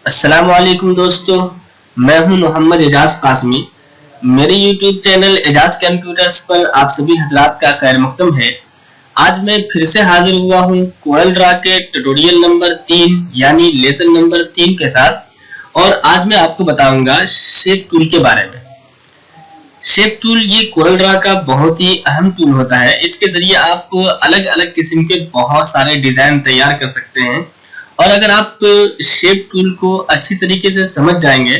अस्सलाम वालेकुम दोस्तों, मैं हूं मोहम्मद एजाज कासमी। मेरे YouTube चैनल एजाज कंप्यूटर्स पर आप सभी हजरात का खैर मकदम है। आज मैं फिर से हाजिर हुआ हूं कोरल ड्रा के ट्यूटोरियल नंबर 3 यानी लेसन नंबर 3 के साथ। और आज मैं आपको बताऊंगा शेप टूल के बारे में। शेप टूल ये कोरल ड्रा का बहुत ही अहम टूल होता है। इसके जरिए आप अलग अलग किस्म के बहुत सारे डिजाइन तैयार कर सकते हैं। और अगर आप शेप टूल को अच्छी तरीके से समझ जाएंगे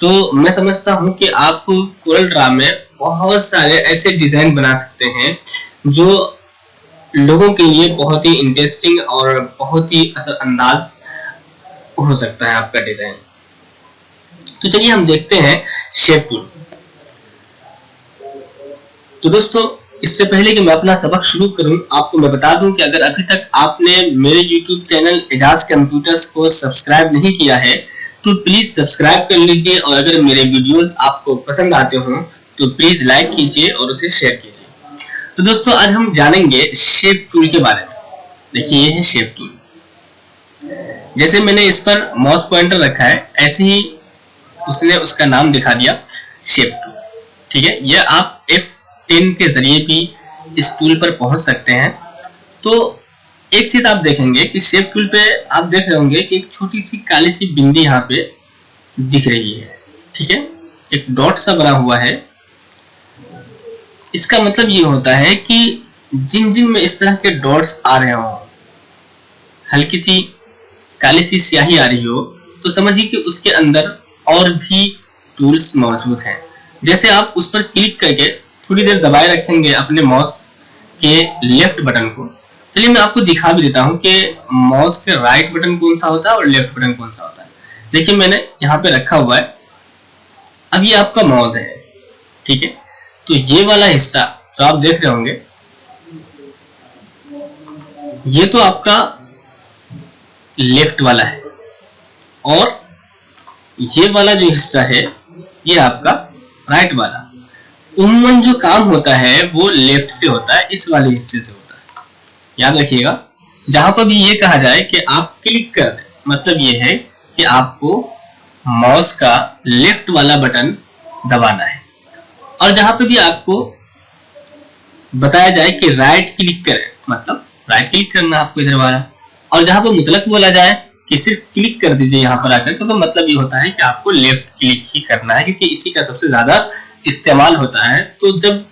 तो मैं समझता हूं कि आप कोरल ड्रा में बहुत सारे ऐसे डिजाइन बना सकते हैं जो लोगों के लिए बहुत ही इंटरेस्टिंग और बहुत ही असरअंदाज हो सकता है आपका डिजाइन। तो चलिए हम देखते हैं शेप टूल। तो दोस्तों, इससे पहले कि मैं अपना सबक शुरू करूं, आपको मैं बता दूं कि अगर अभी तक आपने मेरे YouTube चैनल एजाज कंप्यूटर्स को सब्सक्राइब नहीं किया है तो प्लीज सब्सक्राइब कर लीजिए। और अगर मेरे वीडियोस आपको पसंद आते हो तो प्लीज लाइक कीजिए और उसे शेयर कीजिए। तो दोस्तों, आज हम जानेंगे शेप टूल के बारे में। देखिए, ये है शेप टूल। जैसे मैंने इस पर माउस पॉइंटर रखा है, ऐसे ही उसने उसका नाम दिखा दिया शेप टूल। ठीक है, यह आप F10 के जरिए भी इस टूल पर पहुंच सकते हैं। तो एक चीज आप देखेंगे कि शेप टूल पे आप देख रहे होंगे कि एक छोटी सी काली सी बिंदी यहाँ पे दिख रही है। ठीक है, एक डॉट सा बना हुआ है। इसका मतलब ये होता है कि जिन जिन में इस तरह के डॉट्स आ रहे हो, हल्की सी काली सी स्याही आ रही हो, तो समझिए कि उसके अंदर और भी टूल्स मौजूद हैं। जैसे आप उस पर क्लिक करके थोड़ी देर दबाए रखेंगे अपने माउस के लेफ्ट बटन को। चलिए मैं आपको दिखा भी देता हूं कि माउस के राइट बटन कौन सा होता है और लेफ्ट बटन कौन सा होता है। देखिए, मैंने यहाँ पे रखा हुआ है। अब ये आपका माउस है। ठीक है, तो ये वाला हिस्सा जो आप देख रहे होंगे, ये तो आपका लेफ्ट वाला है और ये वाला जो हिस्सा है ये आपका राइट वाला। उम्मन जो काम होता है वो लेफ्ट से होता है, इस वाले हिस्से से होता है। याद रखिएगा, जहां पर भी ये कहा जाए कि आप क्लिक कर दें, मतलब ये है कि आपको माउस का लेफ्ट वाला बटन दबाना है। और जहां पर भी आपको बताया जाए कि राइट क्लिक करें, मतलब राइट क्लिक करना आपको इधर वाला। और जहां पर मुतलक बोला जाए कि सिर्फ क्लिक कर दीजिए यहाँ पर आकर, तो मतलब ये होता है कि आपको लेफ्ट क्लिक ही करना है, क्योंकि इसी का सबसे ज्यादा इस्तेमाल होता है। तो जब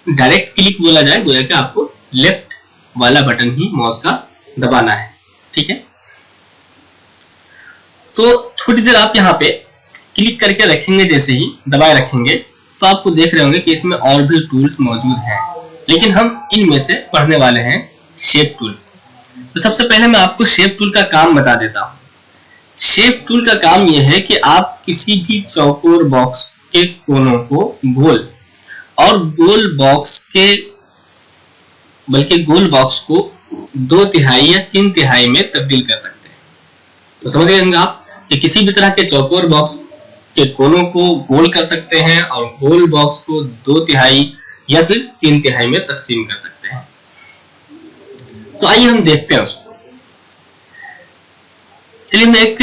डायरेक्ट क्लिक बोला जाए गोया कि आपको लेफ्ट वाला बटन ही माउस का दबाना है। ठीक है, तो थोड़ी देर आप यहाँ पे क्लिक करके रखेंगे, जैसे ही दबाए रखेंगे तो आपको देख रहे होंगे कि इसमें और भी टूल्स मौजूद हैं, लेकिन हम इनमें से पढ़ने वाले हैं शेप टूल। तो सबसे पहले मैं आपको शेप टूल का काम बता देता हूं। शेप टूल का काम यह है कि आप किसी भी चौकोर बॉक्स के कोनों को गोल और गोल बॉक्स को 2/3 या 3/3 में तब्दील कर सकते हैं। तो समझ गए आप कि किसी भी तरह के चौकोर बॉक्स के कोनों को गोल कर सकते हैं और गोल बॉक्स को 2/3 या फिर 3/3 में तकसीम कर सकते हैं। तो आइए हम देखते हैं उसको। चलिए मैं एक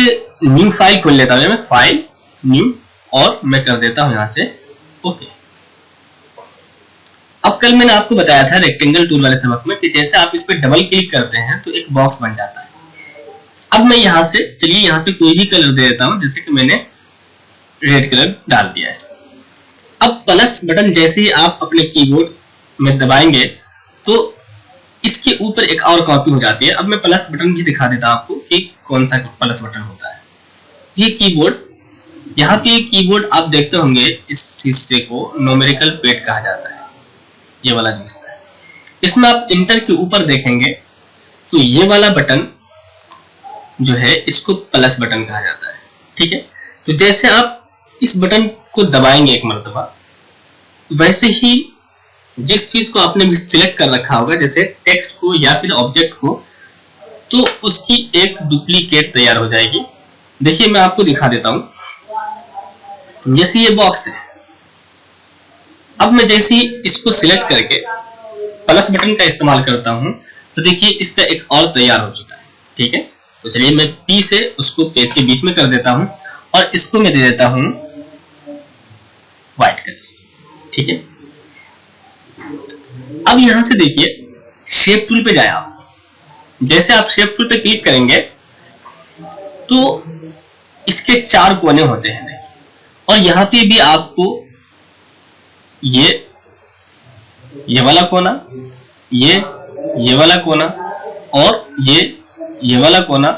न्यू फाइल खोल लेता हूं। मैं फाइल न्यू और मैं कर देता हूं यहां से ओके। अब कल मैंने आपको बताया था रेक्टेंगल टूल वाले सबक में कि जैसे आप इस पर डबल क्लिक करते हैं तो एक बॉक्स बन जाता है। अब मैं यहां से, चलिए यहां से कोई भी कलर दे देता हूं, जैसे कि मैंने रेड कलर डाल दिया इसमें। अब प्लस बटन जैसे ही आप अपने कीबोर्ड में दबाएंगे तो इसके ऊपर एक और कॉपी हो जाती है। अब मैं प्लस बटन भी दिखा देता हूं आपको कि कौन सा प्लस बटन होता है। ये कीबोर्ड, यहाँ पे कीबोर्ड आप देखते होंगे, इस हिस्से को न्यूमेरिकल पैड कहा जाता है। ये वाला जो हिस्सा है, इसमें आप इंटर के ऊपर देखेंगे तो ये वाला बटन जो है इसको प्लस बटन कहा जाता है। ठीक है, तो जैसे आप इस बटन को दबाएंगे एक मर्तबा, वैसे ही जिस चीज को आपने सिलेक्ट कर रखा होगा, जैसे टेक्स्ट को या फिर ऑब्जेक्ट को, तो उसकी एक डुप्लीकेट तैयार हो जाएगी। देखिए मैं आपको दिखा देता हूं। जैसे ये बॉक्स है, अब मैं जैसे ही इसको सिलेक्ट करके प्लस बटन का इस्तेमाल करता हूं तो देखिए इसका एक और तैयार हो चुका है। ठीक है, तो चलिए मैं P से उसको पेज के बीच में कर देता हूं और इसको मैं दे देता हूं व्हाइट कलर। ठीक है, अब यहां से देखिए शेप टूल पे जाए आप। जैसे आप शेप टूल पे क्लिक करेंगे तो इसके 4 कोने होते हैं और यहां पे भी आपको ये वाला कोना, ये वाला कोना और ये वाला कोना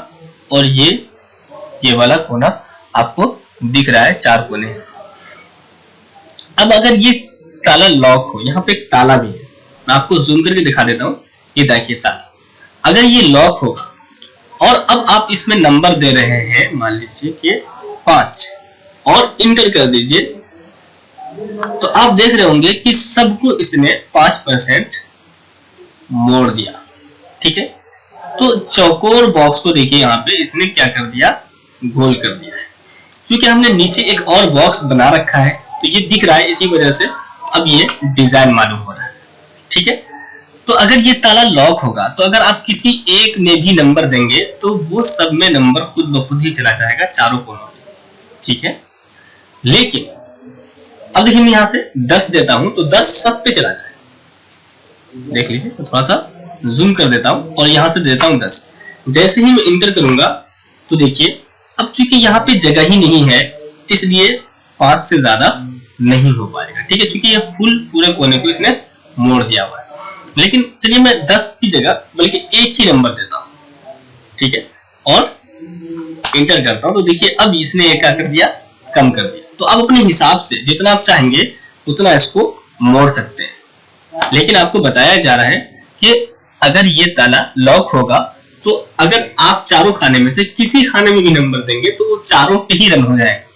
और ये वाला कोना आपको दिख रहा है, 4 कोने। अब अगर ये ताला लॉक हो, यहाँ पे एक ताला भी है, मैं आपको जूम करके दिखा देता हूं। ये देखिए ताला, अगर ये लॉक होगा और अब आप इसमें नंबर दे रहे हैं, मान लीजिए कि 5 और इंटर कर दीजिए, तो आप देख रहे होंगे कि सबको इसने 5% मोड़ दिया। ठीक है, तो चौकोर बॉक्स को देखिए यहाँ पे इसने क्या कर दिया, गोल कर दिया है। क्योंकि हमने नीचे एक और बॉक्स बना रखा है तो ये दिख रहा है, इसी वजह से अब ये डिजाइन मालूम हो रहा है। ठीक है, तो अगर ये ताला लॉक होगा तो अगर आप किसी एक में भी नंबर देंगे तो वो सब में नंबर खुद ब खुद ही चला जाएगा, चारों कोनों में। ठीक है, लेकिन अब देखिए मैं यहां से 10 देता हूं तो 10 सब पे चला जाएगा। देख लीजिए, तो थोड़ा सा जूम कर देता हूं और यहां से देता हूं 10। जैसे ही मैं इंटर करूंगा तो देखिए अब चूंकि यहाँ पे जगह ही नहीं है इसलिए 5 से ज्यादा नहीं हो पाएगा। ठीक है, चूंकि ये फुल पूरे कोने को इसने मोड़ दिया हुआ है। लेकिन चलिए मैं 10 की जगह बल्कि एक ही नंबर देता हूं। ठीक है, और इंटर करता हूं तो देखिए अब इसने एक क्या कर दिया, कम कर दिया। तो आप अपने हिसाब से जितना आप चाहेंगे उतना इसको मोड़ सकते हैं। लेकिन आपको बताया जा रहा है कि अगर ये ताला लॉक होगा तो अगर आप चारों खाने में से किसी खाने में भी नंबर देंगे तो वो चारों पे ही रन हो जाएगा।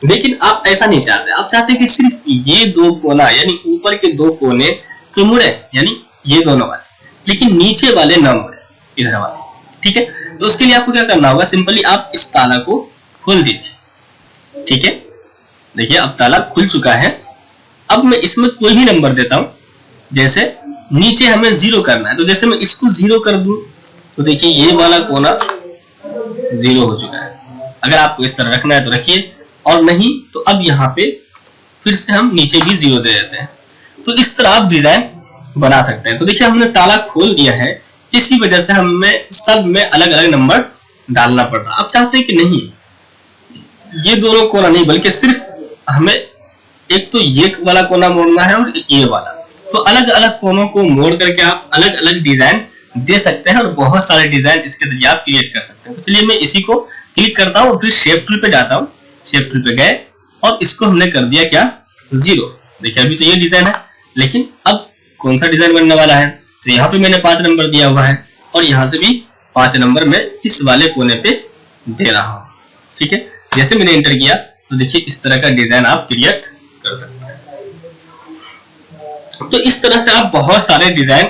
लेकिन आप ऐसा नहीं चाहते, आप चाहते हैं कि सिर्फ ये 2 कोना यानी ऊपर के 2 कोने तो मुड़े, यानी ये दोनों वाले, लेकिन नीचे वाले ना मुड़े, इधर वाले। ठीक है, तो उसके लिए आपको क्या करना होगा, सिंपली आप इस ताला को खोल दीजिए। ठीक है, देखिए अब ताला खुल चुका है। अब मैं इसमें कोई भी नंबर देता हूं, जैसे नीचे हमें 0 करना है तो जैसे मैं इसको 0 कर दूं तो देखिए ये वाला कोना 0 हो चुका है। अगर आपको इस तरह रखना है तो रखिए, और नहीं तो अब यहाँ पे फिर से हम नीचे भी 0 दे देते हैं। तो इस तरह आप डिजाइन बना सकते हैं। तो देखिए हमने ताला खोल दिया है, इसी वजह से हमें सब में अलग अलग नंबर डालना पड़ रहा। आप चाहते हैं कि नहीं ये दोनों कोना नहीं बल्कि सिर्फ हमें एक तो ये वाला कोना मोड़ना है और एक ये वाला, तो अलग अलग कोनों को मोड़ करके आप अलग अलग डिजाइन दे सकते हैं और बहुत सारे डिजाइन इसके जरिए आप क्रिएट कर सकते हैं। तो चलिए मैं इसी को क्लिक करता हूं और फिर शेप टूल पे जाता हूं। शेप टूल पे गए और इसको हमने कर दिया क्या, 0। देखिए अभी तो ये डिजाइन है, लेकिन अब कौन सा डिजाइन बनने वाला है, तो यहाँ पे मैंने 5 नंबर दिया हुआ है और यहाँ से भी 5 नंबर मैं इस वाले कोने पे दे रहा हूँ। ठीक है, जैसे मैंने एंटर किया तो देखिए इस तरह का डिजाइन आप क्रिएट कर सकते हैं। तो इस तरह से आप बहुत सारे डिजाइन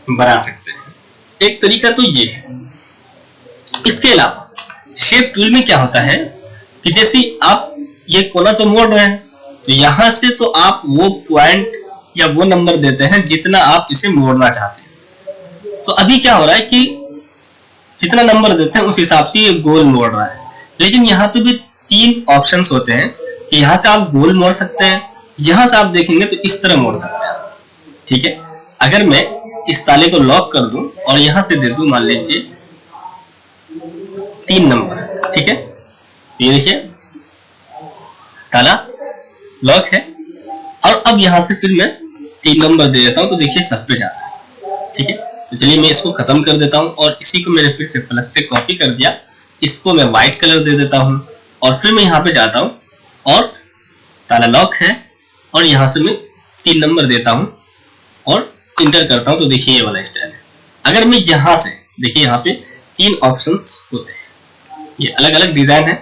बना सकते हैं। एक तरीका तो ये है। इसके अलावा शेप टूल में क्या होता है कि जैसे आप ये कोना तो मोड़ रहे हैं तो यहां से तो आप वो पॉइंट या वो नंबर देते हैं जितना आप इसे मोड़ना चाहते हैं। तो अभी क्या हो रहा है कि जितना नंबर देते हैं उस हिसाब से ये गोल मोड़ रहा है। लेकिन यहाँ पे भी 3 ऑप्शंस होते हैं कि यहाँ से आप गोल मोड़ सकते हैं, यहां से आप देखेंगे तो इस तरह मोड़ सकते हैं। ठीक है, अगर मैं इस ताले को लॉक कर दूं और यहां से दे दूं मान लीजिए 3 नंबर। ठीक है, ये देखिए ताला लॉक है और अब यहां से फिर मैं 3 नंबर दे देता हूं तो देखिए सब पे जा रहा है। ठीक है, तो चलिए मैं इसको खत्म कर देता हूं और इसी को मैंने फिर से प्लस से कॉपी कर दिया। इसको मैं व्हाइट कलर दे देता हूं और फिर मैं यहाँ पे जाता हूं और ताला लॉक है और यहां से मैं 3 नंबर देता हूं और इंटर करता हूं तो देखिए ये वाला स्टाइल है। अगर मैं यहां से देखिए यहाँ पे 3 ऑप्शंस होते हैं, ये अलग अलग डिजाइन है।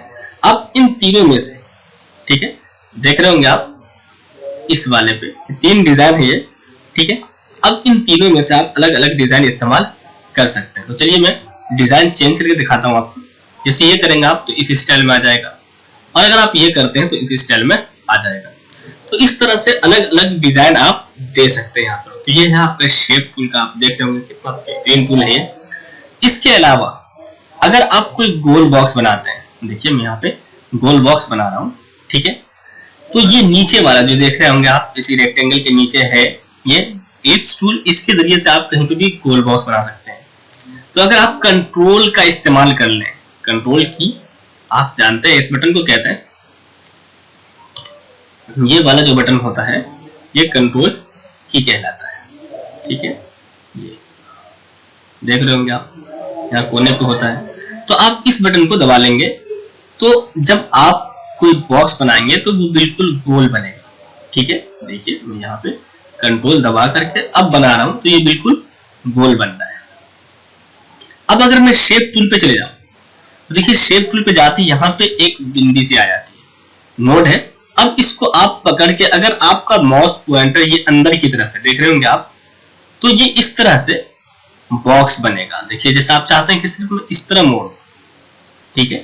अब इन तीनों में से, ठीक है, देख रहे होंगे आप इस वाले पे 3 डिजाइन है ये। ठीक है, अब इन तीनों में से आप अलग अलग डिजाइन इस्तेमाल कर सकते हैं। तो चलिए मैं डिजाइन चेंज करके दिखाता हूं आपको। जैसे ये करेंगे आप तो इस स्टाइल में आ जाएगा और अगर आप ये करते हैं तो इस स्टाइल में आ जाएगा। तो इस तरह से अलग अलग डिजाइन आप दे सकते हैं यहाँ पर। तो ये है आपका शेप टूल का, आप देख रहे होंगे कितना बेहतरीन टूल है ये। इसके अलावा अगर आप कोई गोल बॉक्स बनाते हैं, देखिए मैं यहाँ पे गोल बॉक्स बना रहा हूँ, ठीक है, तो ये नीचे वाला जो देख रहे होंगे आप, इसी रेक्टेंगल के नीचे है ये एलिप्स टूल, इसके जरिए से आप कहीं पे भी गोल बॉक्स बना सकते हैं। तो अगर आप कंट्रोल का इस्तेमाल कर लें, कंट्रोल की आप जानते हैं इस बटन को कहते हैं, ये वाला जो बटन होता है ये कंट्रोल की कहलाता है, ठीक है, ये देख रहे होंगे आप, यहाँ कोने पे होता है। तो आप इस बटन को दबा लेंगे तो जब आप कोई बॉक्स बनाएंगे तो वो बिल्कुल गोल बनेगा, ठीक है। देखिए मैं यहाँ पे कंट्रोल दबा करके अब बना रहा हूं तो ये बिल्कुल गोल बन रहा है। अब अगर मैं शेप टूल पे चले जाऊं तो देखिए शेप टूल पे जाती यहाँ पे एक बिंदी सी आ जाती है, नोड है। अब इसको आप पकड़ के अगर आपका माउस पॉइंटर ये अंदर की तरफ है, देख रहे होंगे आप, तो ये इस तरह से बॉक्स बनेगा। देखिए जैसे आप चाहते हैं कि सिर्फ मैं इस तरह मोड़, ठीक है,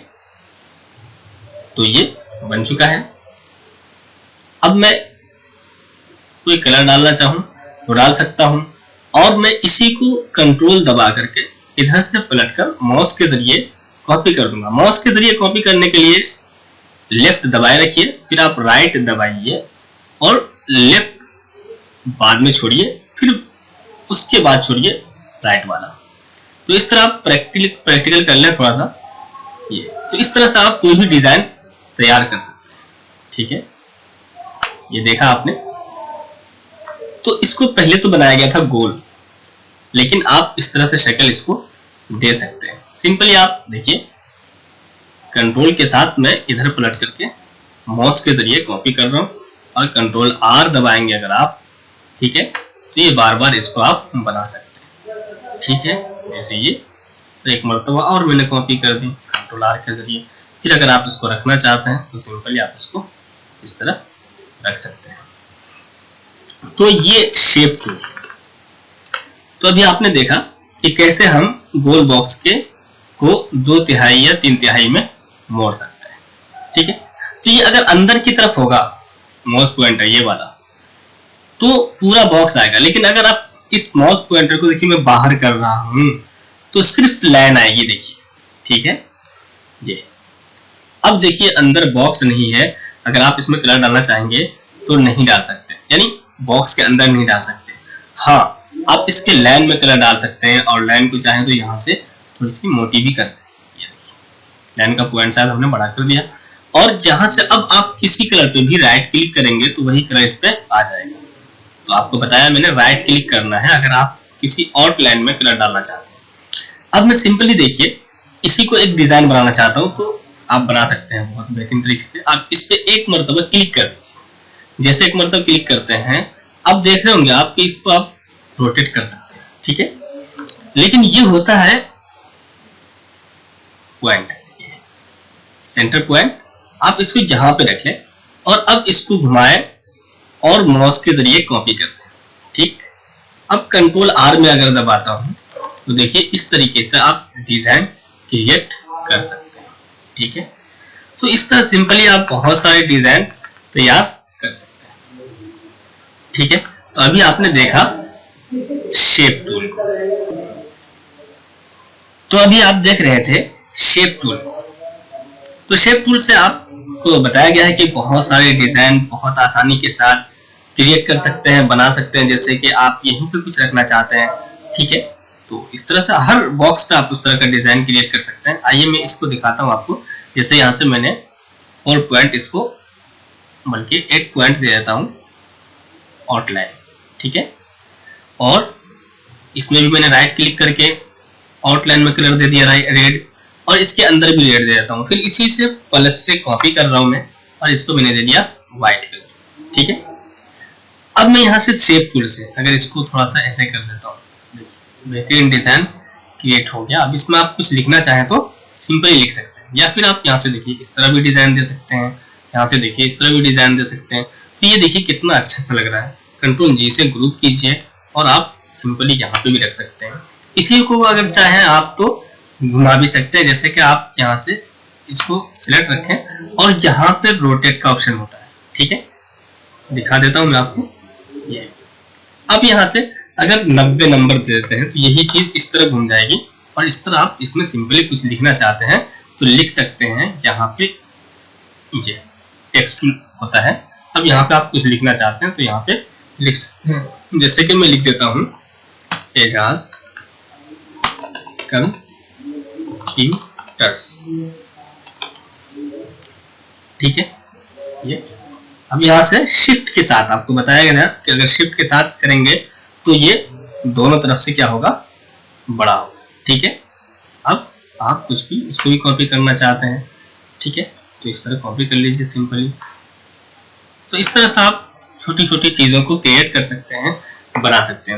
तो ये बन चुका है। अब मैं कोई कलर डालना चाहूं तो डाल सकता हूं, और मैं इसी को कंट्रोल दबा करके इधर से पलटकर माउस के जरिए कॉपी कर दूंगा। माउस के जरिए कॉपी करने के लिए लेफ्ट दबाए रखिए, फिर आप राइट दबाइए और लेफ्ट बाद में छोड़िए, फिर उसके बाद छोड़िए राइट वाला। तो इस तरह आप प्रैक्टिकल कर लें थोड़ा सा ये, तो इस तरह से आप कोई भी डिजाइन तैयार कर सकते हैं, ठीक है। ये देखा आपने, तो इसको पहले तो बनाया गया था गोल, लेकिन आप इस तरह से शक्ल इसको दे सकते हैं। सिंपली आप देखिए कंट्रोल के साथ मैं इधर पलट करके माउस के जरिए कॉपी कर रहा हूं, और कंट्रोल आर दबाएंगे अगर आप, ठीक है, तो ये बार बार इसको आप बना सकते हैं, ठीक है। जैसे ये तो एक मरतबा और मैंने कॉपी कर दी कंट्रोल आर के जरिए। फिर अगर आप इसको रखना चाहते हैं तो सिंपली आप इसको इस तरह रख सकते हैं। तो ये शेप टूल, तो अभी आपने देखा कि कैसे हम गोल बॉक्स के को 2/3 या 3/3 में मोड़ सकते हैं, ठीक है। तो ये अगर अंदर की तरफ होगा माउस पॉइंटर ये वाला तो पूरा बॉक्स आएगा, लेकिन अगर आप इस माउस पॉइंटर को देखिए मैं बाहर कर रहा हूं तो सिर्फ लाइन आएगी, देखिए, ठीक है। ये अब देखिए अंदर बॉक्स नहीं है, अगर आप इसमें कलर डालना चाहेंगे तो नहीं डाल सकते, यानी बॉक्स के अंदर नहीं डाल सकते। हाँ, आप इसके लाइन में कलर डाल सकते हैं, और लाइन को चाहें तो यहाँ से थोड़ी सी मोटी भी कर सकते हैं। लाइन का पॉइंट साइज हमने बड़ा कर दिया, और जहां से अब आप किसी कलर पे भी राइट क्लिक करेंगे तो वही कलर इस पे आ जाएगा। तो आपको बताया मैंने राइट क्लिक करना है अगर आप किसी और लाइन में कलर डालना चाहते हैं। अब मैं सिंपली देखिए इसी को एक डिजाइन बनाना चाहता हूं, तो आप बना सकते हैं बहुत बेहतरीन तरीके से। आप इस पे एक मरतबा क्लिक कर दीजिए, जैसे एक मरतबा क्लिक करते हैं अब देख रहे होंगे आप कि इसको आप रोटेट कर सकते हैं, ठीक है। लेकिन ये होता है पॉइंट, सेंटर पॉइंट, आप इसको यहां पे रखें और अब इसको घुमाएं और माउस के जरिए कॉपी करते हैं, ठीक। अब कंट्रोल आर में अगर दबाता हूं तो देखिए इस तरीके से आप डिजाइन क्रिएट कर सकते हैं, ठीक है। तो इस तरह सिंपली आप बहुत सारे डिजाइन तैयार कर सकते हैं, ठीक है। तो अभी आपने देखा शेप टूल को, तो अभी आप देख रहे थे शेप टूल। तो शेप टूल से आपको बताया गया है कि बहुत सारे डिजाइन बहुत आसानी के साथ क्रिएट कर सकते हैं, बना सकते हैं, जैसे कि आप यहीं पे कुछ रखना चाहते हैं, ठीक है। तो इस तरह से हर बॉक्स पे आप उस तरह का डिजाइन क्रिएट कर सकते हैं। आइए मैं इसको दिखाता हूं आपको। जैसे यहाँ से मैंने 4 पॉइंट इसको बल्कि 8 पॉइंट दे देता हूं आउटलाइन, ठीक है। और इसमें भी मैंने राइट क्लिक करके आउटलाइन में कलर दे दिया रेड, और इसके अंदर भी रेड दे देता हूं। फिर इसी से प्लस से कॉपी कर रहा हूं मैं, और इसको मैंने दे दिया व्हाइट कलर, ठीक है। अब मैं यहाँ से शेप टूल से अगर इसको थोड़ा सा ऐसे कर देता हूँ, बेहतरीन डिजाइन क्रिएट हो गया। अब इसमें आप कुछ लिखना चाहें तो सिंपली लिख सकते हैं, या फिर आप यहाँ से देखिए इस तरह भी डिजाइन दे सकते हैं, यहाँ से देखिए इस तरह भी डिजाइन दे सकते हैं। तो ये देखिए कितना अच्छा सा लग रहा है। कंट्रोल जी से ग्रुप कीजिए और आप सिंपली यहाँ पे भी रख सकते हैं। इसी को अगर चाहें आप तो घुमा भी सकते हैं, जैसे कि आप यहाँ से इसको सिलेक्ट रखें और यहाँ पे रोटेट का ऑप्शन होता है, ठीक है। दिखा देता हूँ मैं आपको ये। अब यहाँ से अगर 90 नंबर दे देते हैं तो यही चीज इस तरह घूम जाएगी और इस तरह आप इसमें सिंपली कुछ लिखना चाहते हैं तो लिख सकते हैं। यहाँ पे ये टेक्स्ट टूल होता है, अब यहाँ पे आप कुछ लिखना चाहते हैं तो यहाँ पे लिख सकते हैं। जैसे कि मैं लिख देता हूँ एजाज कंप्यूटर्स, ठीक है। ये अब यहाँ से शिफ्ट के साथ आपको बताया गया ना कि अगर शिफ्ट के साथ करेंगे तो ये दोनों तरफ से क्या होगा, बड़ा होगा, ठीक है। अब आप कुछ भी इसको भी कॉपी करना चाहते हैं, ठीक है, तो इस तरह कॉपी कर लीजिए सिंपली। तो इस तरह से आप छोटी छोटी चीजों को क्रिएट कर सकते हैं, बना सकते हैं।